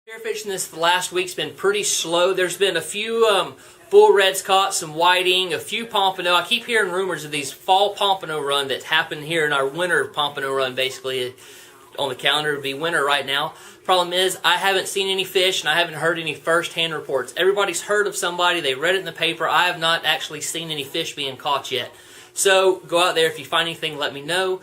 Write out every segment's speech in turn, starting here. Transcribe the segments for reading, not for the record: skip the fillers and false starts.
Spear fishing this last week's been pretty slow. There's been a few bull reds caught, some whiting, a few pompano. I keep hearing rumors of these fall pompano run that happened here in our winter pompano run. Basically, on the calendar, it'd be winter right now. Problem is, I haven't seen any fish and I haven't heard any first-hand reports. Everybody's heard of somebody, they read it in the paper. I have not actually seen any fish being caught yet. So go out there, if you find anything, let me know.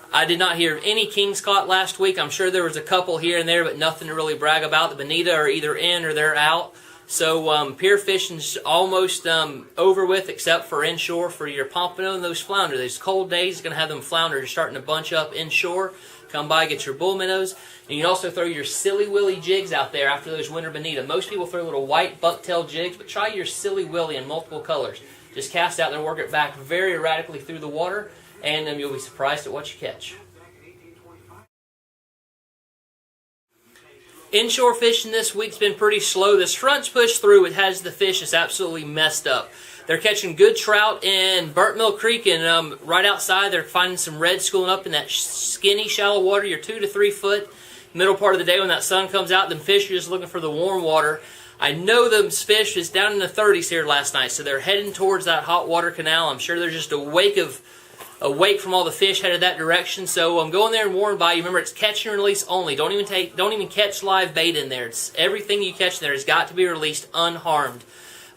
I did not hear of any kings caught last week. I'm sure there was a couple here and there, but nothing to really brag about. The bonita are either in or they're out. So pier fishing's almost over with, except for inshore for your pompano and those flounder. These cold days are going to have them flounder just starting to bunch up inshore. Come by, get your bull minnows. And you can also throw your silly willy jigs out there after those winter bonita. Most people throw little white bucktail jigs, but try your silly willy in multiple colors. Just cast out there and work it back very erratically through the water, and you'll be surprised at what you catch. Inshore fishing this week's been pretty slow. This front's pushed through. It has the fish is absolutely messed up. They're catching good trout in Burnt Mill Creek, and right outside they're finding some red schooling up in that skinny, shallow water. You're 2 to 3 foot. Middle part of the day when that sun comes out, them fish are just looking for the warm water. I know those fish is down in the 30s here last night, so they're heading towards that hot water canal. I'm sure there's just a wake from all the fish headed that direction. So I'm going there and warn by you. Remember, it's catch and release only. Don't even catch live bait in there. It's everything you catch in there has got to be released unharmed.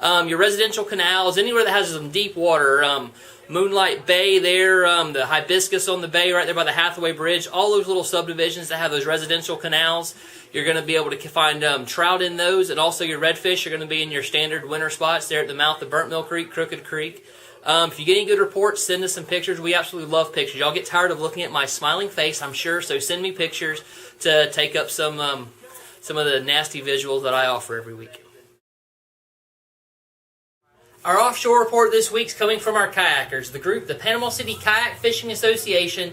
Your residential canals, anywhere that has some deep water, Moonlight Bay there, the hibiscus on the bay right there by the Hathaway Bridge, all those little subdivisions that have those residential canals, you're going to be able to find trout in those, and also your redfish are going to be in your standard winter spots there at the mouth of Burnt Mill Creek, Crooked Creek. If you get any good reports, send us some pictures. We absolutely love pictures. Y'all get tired of looking at my smiling face, I'm sure, so send me pictures to take up some of the nasty visuals that I offer every week. Our offshore report this week is coming from our kayakers. The group, the Panama City Kayak Fishing Association,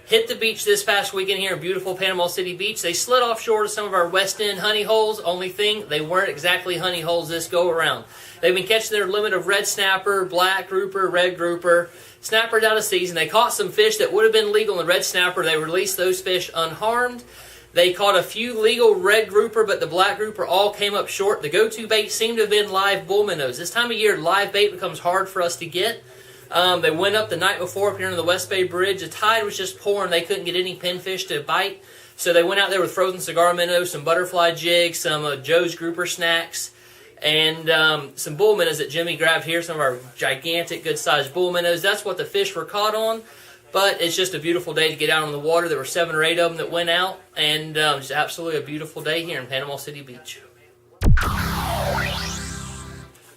hit the beach this past weekend here in beautiful Panama City Beach. They slid offshore to some of our West End honey holes. Only thing, they weren't exactly honey holes this go around. They've been catching their limit of red snapper, black grouper, red grouper. Snapper's out of season. They caught some fish that would have been legal in red snapper. They released those fish unharmed. They caught a few legal red grouper, but the black grouper all came up short. The go-to bait seemed to have been live bull minnows. This time of year, live bait becomes hard for us to get. They went up the night before up here on the West Bay Bridge. The tide was just pouring. They couldn't get any pinfish to bite. So they went out there with frozen cigar minnows, some butterfly jigs, some Joe's grouper snacks, and some bull minnows that Jimmy grabbed here, some of our gigantic, good-sized bull minnows. That's what the fish were caught on. But it's just a beautiful day to get out on the water. There were 7 or 8 of them that went out, and just absolutely a beautiful day here in Panama City Beach.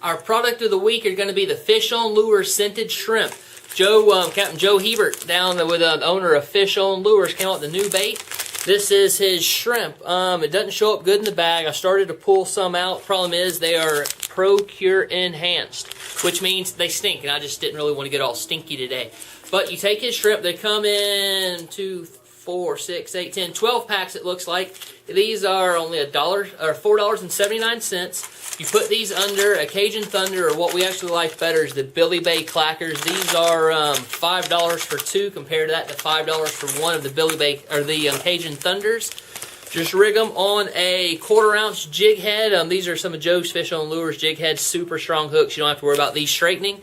Our product of the week are going to be the Fish on Lure scented shrimp. Captain Joe Hebert, down with the owner of Fish on Lures, came out with the new bait. This is his shrimp. It doesn't show up good in the bag. I started to pull some out. Problem is they are Pro-Cure enhanced, which means they stink, and I just didn't really want to get all stinky today. But you take his shrimp, they come in 2, 4, 6, 8, 10, 12 packs it looks like. These are only $4.79. You put these under a Cajun Thunder, or what we actually like better is the Billy Bay Clackers. These are $5 for 2 compared to that to $5 for 1 of the Billy Bay or the Cajun Thunders. Just rig them on a 1/4 ounce jig head. These are some of Joe's Fish on Lures jig heads, super strong hooks. You don't have to worry about these straightening.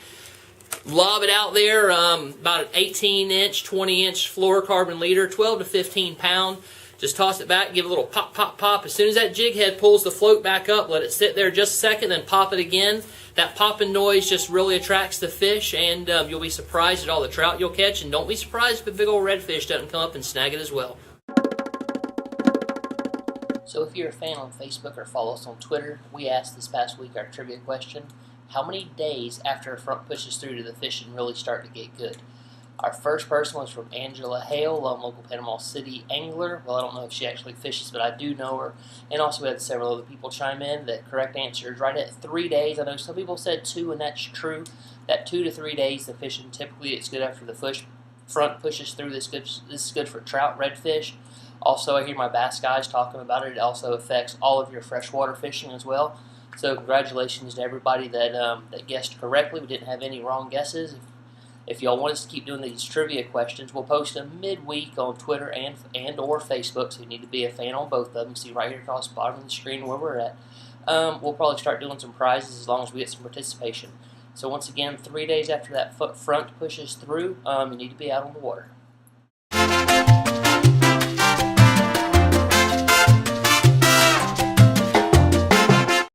Lob it out there, about an 18-inch, 20-inch fluorocarbon leader, 12 to 15 pound. Just toss it back, give it a little pop, pop, pop. As soon as that jig head pulls the float back up, let it sit there just a second, then pop it again. That popping noise just really attracts the fish, and you'll be surprised at all the trout you'll catch. And don't be surprised if a big old redfish doesn't come up and snag it as well. So if you're a fan on Facebook or follow us on Twitter, we asked this past week our trivia question: how many days after a front pushes through do the fishing really start to get good? Our first person was from Angela Hale, local Panama City angler. Well, I don't know if she actually fishes, but I do know her. And also we had several other people chime in. The correct answer is right at 3 days. I know some people said 2, and that's true. That 2 to 3 days, the fishing typically it's good after the front pushes through. This is good for trout, redfish. Also, I hear my bass guys talking about it. It also affects all of your freshwater fishing as well. So congratulations to everybody that guessed correctly. We didn't have any wrong guesses. If y'all want us to keep doing these trivia questions, we'll post them midweek on Twitter and or Facebook, so you need to be a fan on both of them. See right here across the bottom of the screen where we're at. We'll probably start doing some prizes as long as we get some participation. So once again, 3 days after that front pushes through, you need to be out on the water.